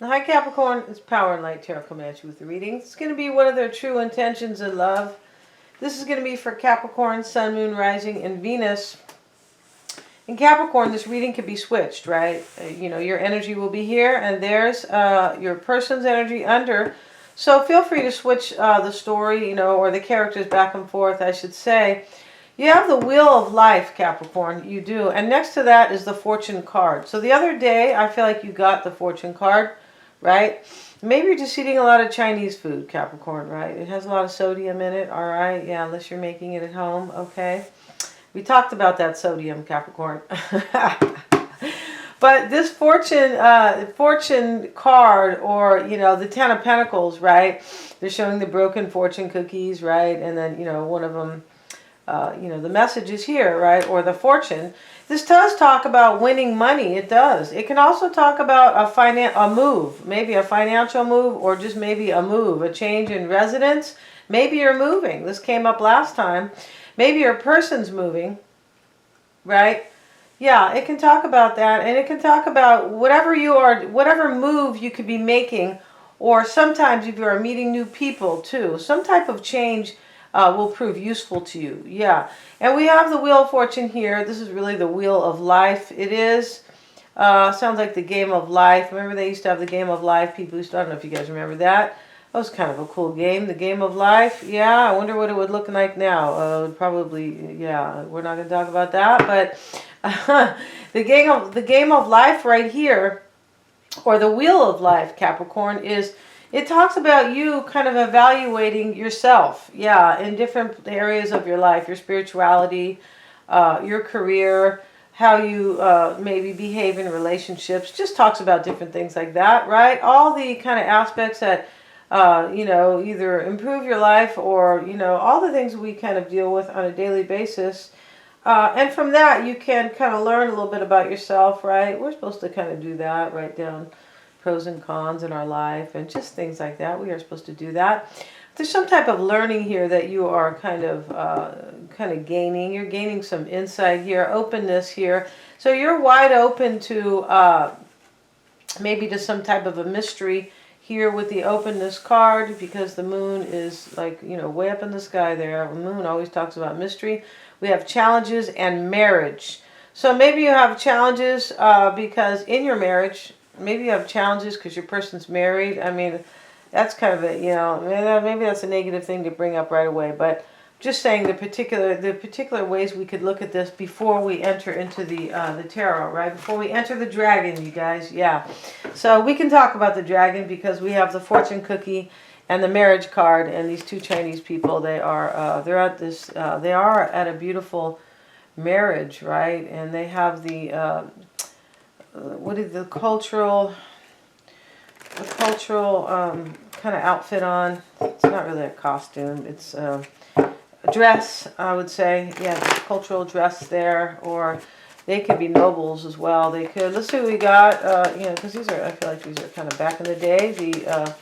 Hi Capricorn, it's Power and Light Tarot coming at you with the reading. It's going to be what are their true intentions in love. This is going to be for Capricorn, Sun, Moon, Rising, and Venus. In Capricorn, this reading could be switched, right? Your energy will be here, and there's your person's energy under. So feel free to switch the story, or the characters back and forth, I should say. You have the Wheel of Life, Capricorn. You do. And next to that is the Fortune card. So the other day, I feel like you got the Fortune card, right? Maybe you're just eating a lot of Chinese food, Capricorn, right? It has a lot of sodium in it, all right? Yeah, unless you're making it at home, okay? We talked about that sodium, Capricorn. But this fortune card, or, the Ten of Pentacles, right? They're showing the broken fortune cookies, right? And then, one of them, the message is here, right? Or the fortune. This does talk about winning money. It does. It can also talk about a move, maybe a financial move, or just maybe a move, a change in residence. Maybe you're moving. This came up last time. Maybe your person's moving, right? Yeah, it can talk about that, and it can talk about whatever move you could be making, or sometimes if you are meeting new people too, some type of change will prove useful to you. Yeah, and we have the Wheel of Fortune here. This is really the Wheel of Life. It is. Sounds like the Game of Life. Remember they used to have the Game of Life? People used to, I don't know if you guys remember that. That was kind of a cool game, the Game of Life. Yeah, I wonder what it would look like now. Probably, yeah, we're not going to talk about that. But the game of Life right here, or the Wheel of Life, Capricorn, it talks about you kind of evaluating yourself. Yeah, in different areas of your life, your spirituality, your career, how you maybe behave in relationships. Just talks about different things like that, right? All the kind of aspects that either improve your life, or, all the things we kind of deal with on a daily basis. And from that, you can kind of learn a little bit about yourself, right? We're supposed to kind of do that, write down pros and cons in our life and just things like that. We are supposed to do that. There's some type of learning here that you are kind of gaining. You're gaining some insight here, openness here. So you're wide open to maybe to some type of a mystery here with the openness card, because the moon is like, way up in the sky there. The moon always talks about mystery. We have challenges and marriage. So maybe you have challenges because in your marriage, maybe you have challenges because your person's married. I mean, that's kind of maybe that's a negative thing to bring up right away. But just saying the particular ways we could look at this before we enter into the tarot, right? Before we enter the dragon, you guys, yeah. So we can talk about the dragon because we have the fortune cookie and the marriage card, and these two Chinese people. They are they're at this. They are at a beautiful marriage, right? And they have the the cultural kind of outfit on. It's not really a costume. It's a dress, I would say. Yeah, the cultural dress there, or they could be nobles as well. They could. Let's see what we got. Because these are, I feel like these are kind of back in the day. The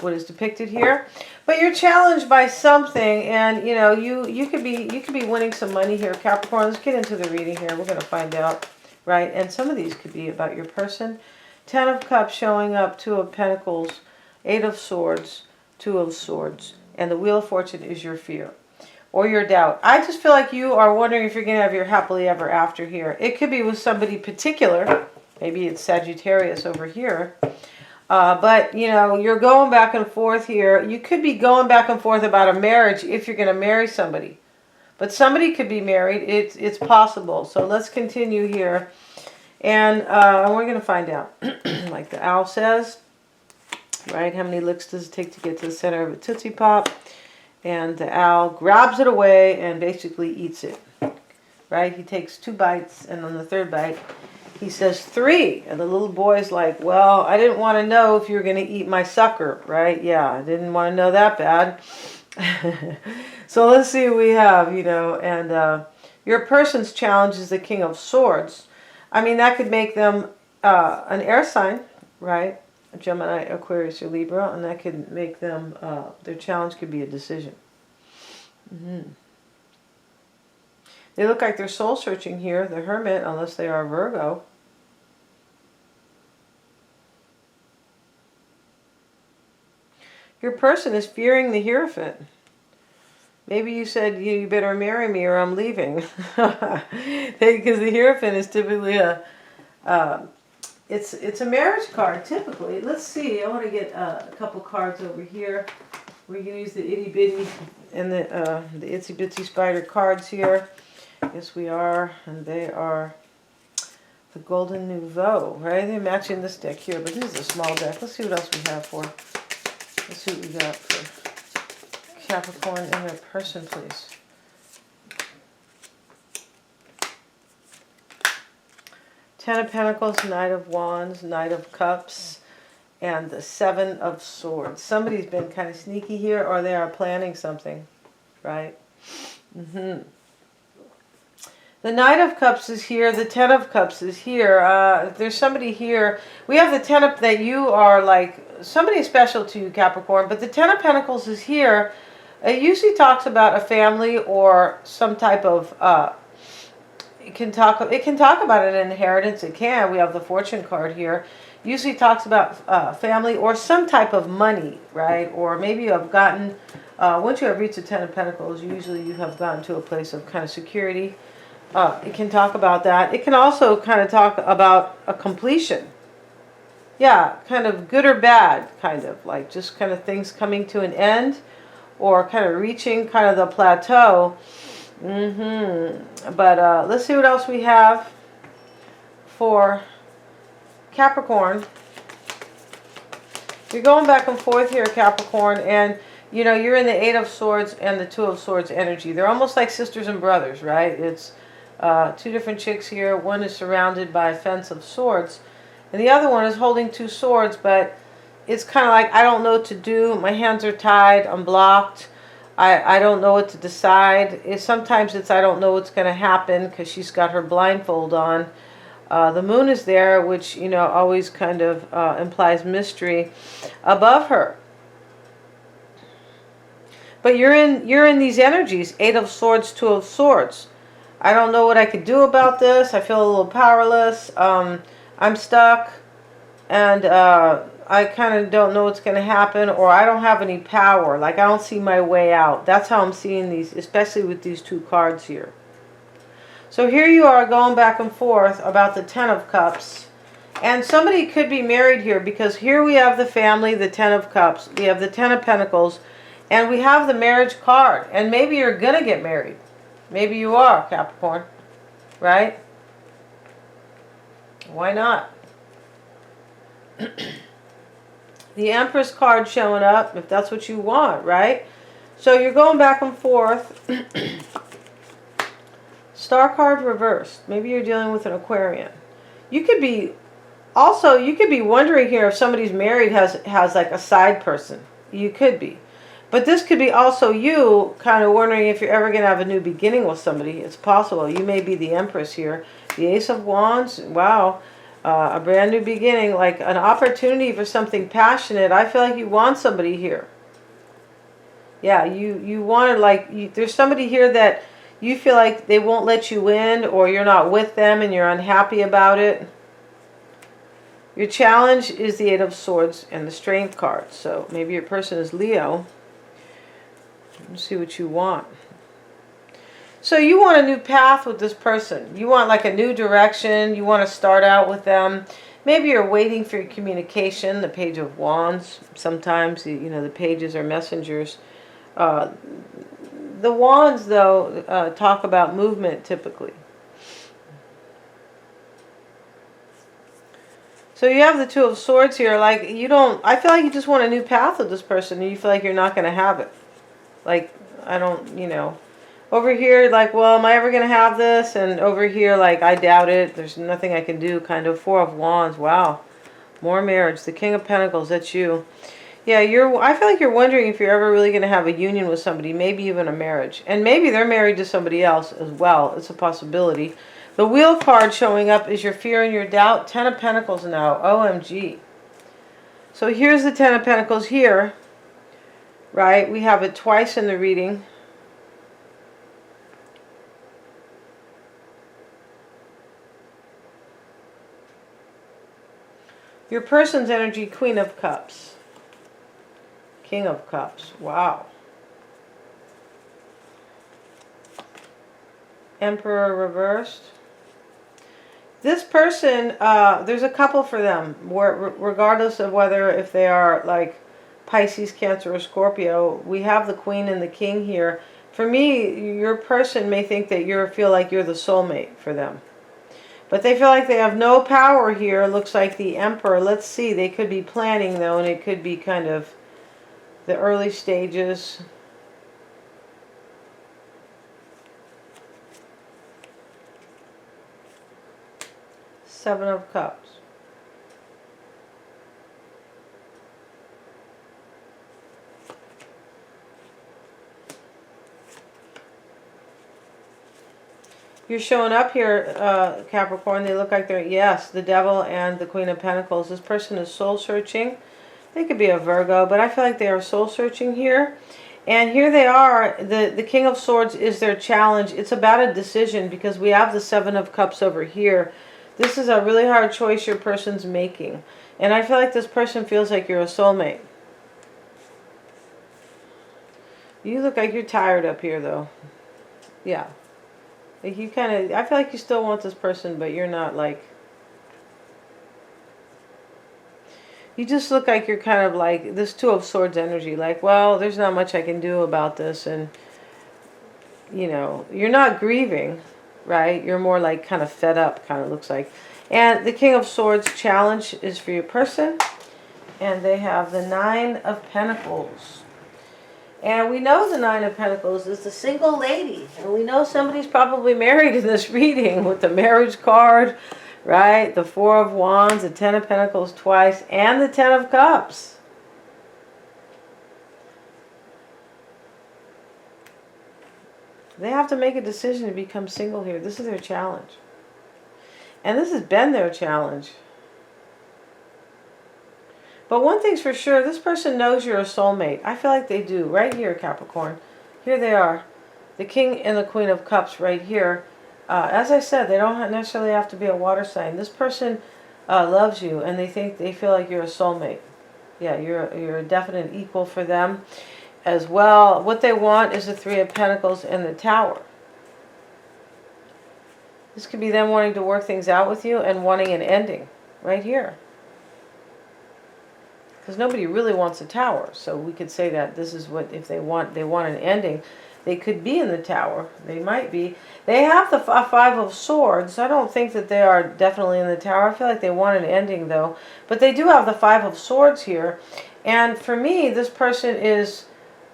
what is depicted here, but you're challenged by something, and you could be winning some money here, Capricorn. Let's get into the reading here. We're going to find out, right? And some of these could be about your person. Ten of Cups showing up, Two of Pentacles, Eight of Swords, Two of Swords, and the Wheel of Fortune is your fear or your doubt. I just feel like you are wondering if you're going to have your happily ever after here. It could be with somebody particular. Maybe it's Sagittarius over here. But, you're going back and forth here. You could be going back and forth about a marriage if you're going to marry somebody. But somebody could be married. It's possible. So let's continue here. And we're going to find out. Like the owl says, right? How many licks does it take to get to the center of a Tootsie Pop? And the owl grabs it away and basically eats it. Right? He takes 2 bites, and on the 3rd bite, he says 3, and the little boy's like, well, I didn't want to know if you were going to eat my sucker, right? Yeah, I didn't want to know that bad. So let's see what we have, and your person's challenge is the King of Swords. I mean, that could make them an air sign, right? A Gemini, Aquarius, or Libra, and that could make them, their challenge could be a decision. They look like they're soul searching here, the Hermit, unless they are Virgo. Your person is fearing the Hierophant. Maybe you said, you better marry me or I'm leaving. Because the Hierophant is typically it's a marriage card, typically. Let's see, I want to get a couple cards over here. We can use the itty bitty and the itsy bitsy spider cards here. Yes, we are, and they are the Golden Nouveau, right? They're matching this deck here, but this is a small deck. Let's see what else we have for. Let's see what we got for Capricorn and their person, please. Ten of Pentacles, Knight of Wands, Knight of Cups, and the Seven of Swords. Somebody's been kind of sneaky here, or they are planning something, right? The Knight of Cups is here. The Ten of Cups is here. There's somebody here. We have the Ten of, that you are like somebody special to you, Capricorn. But the Ten of Pentacles is here. It usually talks about a family or some type of. It can talk about an inheritance. It can. We have the Fortune card here. Usually talks about family or some type of money, right? Or maybe you have gotten. Once you have reached the Ten of Pentacles, usually you have gotten to a place of kind of security. It can talk about that. It can also kind of talk about a completion. Yeah, kind of good or bad, kind of like just kind of things coming to an end or kind of reaching kind of the plateau. But let's see what else we have for Capricorn. You're going back and forth here, Capricorn, and you know, you're in the Eight of Swords and the Two of Swords energy. They're almost like sisters and brothers, right? It's two different chicks here. One is surrounded by a fence of swords, and the other one is holding two swords, but it's kind of like, I don't know what to do. My hands are tied. I'm blocked. I don't know what to decide. Sometimes it's I don't know what's going to happen because she's got her blindfold on. The moon is there, which, you know, always kind of implies mystery above her. But you're in these energies, Eight of Swords, Two of Swords. I don't know what I could do about this. I feel a little powerless. I'm stuck, and I kind of don't know what's going to happen, or I don't have any power. Like, I don't see my way out. That's how I'm seeing these, especially with these two cards here. So here you are going back and forth about the Ten of Cups. And somebody could be married here, because here we have the family, the Ten of Cups. We have the Ten of Pentacles. And we have the marriage card. And maybe you're going to get married. Maybe you are, Capricorn. Right? Why not? The Empress card showing up, if that's what you want, right? So you're going back and forth. Star card reversed. Maybe you're dealing with an Aquarian. You could be wondering here if somebody's married has like a side person. You could be. But this could be also you kind of wondering if you're ever going to have a new beginning with somebody. It's possible. You may be the Empress here. The Ace of Wands, wow. A brand new beginning, like an opportunity for something passionate. I feel like you want somebody here. Yeah, you want to, like, there's somebody here that you feel like they won't let you in, or you're not with them and you're unhappy about it. Your challenge is the Eight of Swords and the Strength card. So maybe your person is Leo. Let's see what you want. So you want a new path with this person. You want like a new direction. You want to start out with them. Maybe you're waiting for your communication. The Page of Wands. Sometimes, you know, the pages are messengers. The Wands, though, talk about movement typically. So you have the Two of Swords here. Like, I feel like you just want a new path with this person, and you feel like you're not going to have it. Like, I don't, you know. Over here, like, well, am I ever going to have this? And over here, like, I doubt it. There's nothing I can do, kind of. Four of Wands. Wow. More marriage. The King of Pentacles. That's you. Yeah, I feel like you're wondering if you're ever really going to have a union with somebody. Maybe even a marriage. And maybe they're married to somebody else as well. It's a possibility. The Wheel card showing up is your fear and your doubt. Ten of Pentacles now. OMG. So here's the Ten of Pentacles here. Right? We have it twice in the reading. Your person's energy, Queen of Cups. King of Cups. Wow. Emperor reversed. This person, there's a couple for them, regardless of whether if they are like Pisces, Cancer, or Scorpio. We have the Queen and the King here. For me, your person may think that you feel like you're the soulmate for them. But they feel like they have no power here. It looks like the Emperor. Let's see. They could be planning, though, and it could be kind of the early stages. Seven of Cups. You're showing up here, Capricorn. They look like they're, yes, the Devil and the Queen of Pentacles. This person is soul searching. They could be a Virgo, but I feel like they are soul searching here. And here they are. The King of Swords is their challenge. It's about a decision because we have the Seven of Cups over here. This is a really hard choice your person's making. And I feel like this person feels like you're a soulmate. You look like you're tired up here, though. Yeah. Like you kind of, I feel like you still want this person, but you're not like, you just look like you're kind of like this Two of Swords energy. Like, well, there's not much I can do about this. And, you know, you're not grieving, right? You're more like kind of fed up, kind of looks like. And the King of Swords challenge is for your person. And they have the Nine of Pentacles. And we know the Nine of Pentacles is the single lady. And we know somebody's probably married in this reading with the marriage card, right? The Four of Wands, the Ten of Pentacles twice, and the Ten of Cups. They have to make a decision to become single here. This is their challenge. And this has been their challenge. But one thing's for sure, this person knows you're a soulmate. I feel like they do. Right here, Capricorn. Here they are. The King and the Queen of Cups right here. As I said, they don't necessarily have to be a water sign. This person loves you and they feel like you're a soulmate. Yeah, you're a definite equal for them as well. What they want is the Three of Pentacles and the Tower. This could be them wanting to work things out with you and wanting an ending right here. Because nobody really wants a tower. So we could say that this is what, if they want an ending, they could be in the Tower. They might be. They have the Five of Swords. I don't think that they are definitely in the Tower. I feel like they want an ending though. But they do have the Five of Swords here. And for me, this person is,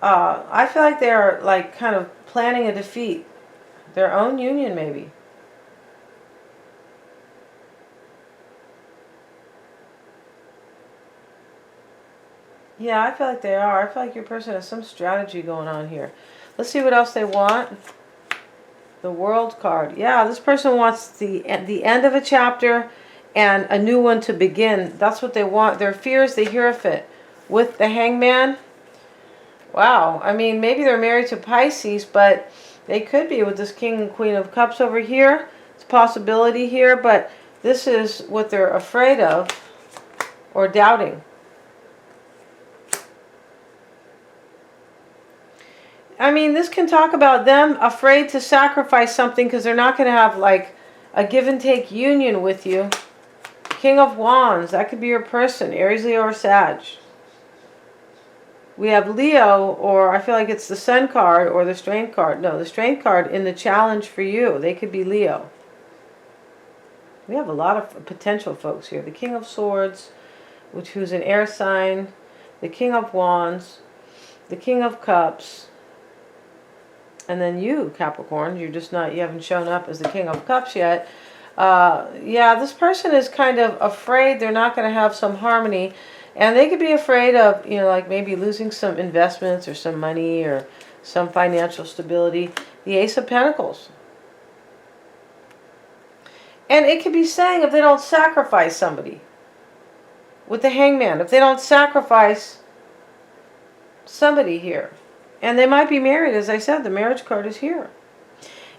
I feel like they're like kind of planning a defeat. Their own union maybe. Yeah, I feel like they are. I feel like your person has some strategy going on here. Let's see what else they want. The World card. Yeah, this person wants the end of a chapter and a new one to begin. That's what they want. Their fears, the Hierophant. With the Hangman. Wow. I mean, maybe they're married to Pisces, but they could be with this King and Queen of Cups over here. It's a possibility here, but this is what they're afraid of or doubting. I mean, this can talk about them afraid to sacrifice something because they're not going to have like a give and take union with you. King of Wands, that could be your person, Aries, Leo, or Sag. We have Leo, or I feel like it's the Sun card or the Strength card. No, the Strength card in the challenge for you. They could be Leo. We have a lot of potential folks here. The King of Swords, who's an air sign. The King of Wands. The King of Cups. And then you, Capricorn, you haven't shown up as the King of Cups yet. Yeah, this person is kind of afraid they're not going to have some harmony. And they could be afraid of, like maybe losing some investments or some money or some financial stability. The Ace of Pentacles. And it could be saying if they don't sacrifice somebody. With the Hangman, if they don't sacrifice somebody here. And they might be married, as I said, the marriage card is here.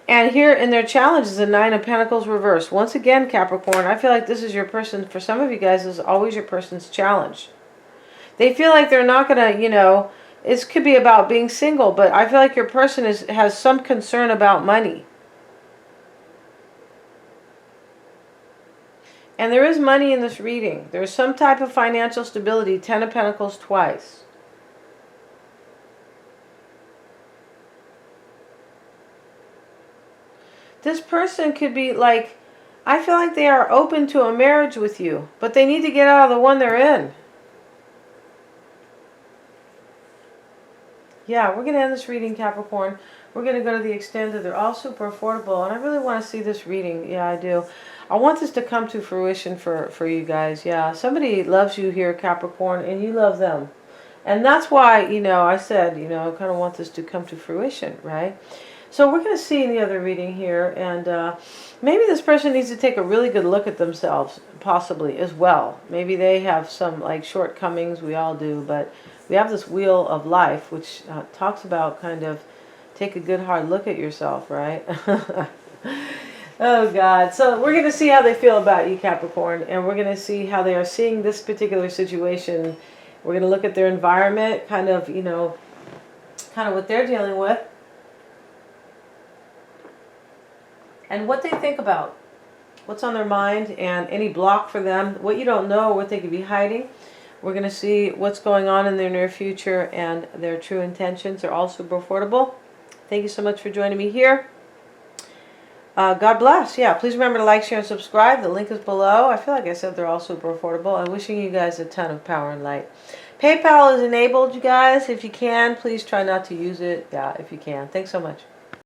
And here in their challenge is the Nine of Pentacles reversed. Once again, Capricorn, I feel like this is your person. For some of you guys, this is always your person's challenge. They feel like they're not going to, you know, it could be about being single, but I feel like your person has some concern about money. And there is money in this reading. There's some type of financial stability. 10 of Pentacles twice. This person could be like, I feel like they are open to a marriage with you, but they need to get out of the one they're in. Yeah, we're going to end this reading, Capricorn. We're going to go to the extended. They're all super affordable, and I really want to see this reading. Yeah, I do. I want this to come to fruition for you guys. Yeah, somebody loves you here, Capricorn, and you love them. And that's why, you know, I said, you know, I kind of want this to come to fruition, right? So we're going to see in the other reading here, and maybe this person needs to take a really good look at themselves, possibly, as well. Maybe they have some, like, shortcomings. We all do, but we have this wheel of life, which talks about kind of take a good hard look at yourself, right? Oh, God. So we're going to see how they feel about you, Capricorn, and we're going to see how they are seeing this particular situation. We're going to look at their environment, kind of, you know, kind of what they're dealing with, and what they think about, what's on their mind, and any block for them, what you don't know, what they could be hiding. We're going to see what's going on in their near future and their true intentions. They're all super affordable. Thank you so much for joining me here. God bless. Yeah, please remember to like, share, and subscribe. The link is below. I feel like I said they're all super affordable. I'm wishing you guys a ton of power and light. PayPal is enabled, you guys. If you can, please try not to use it. Yeah, if you can. Thanks so much.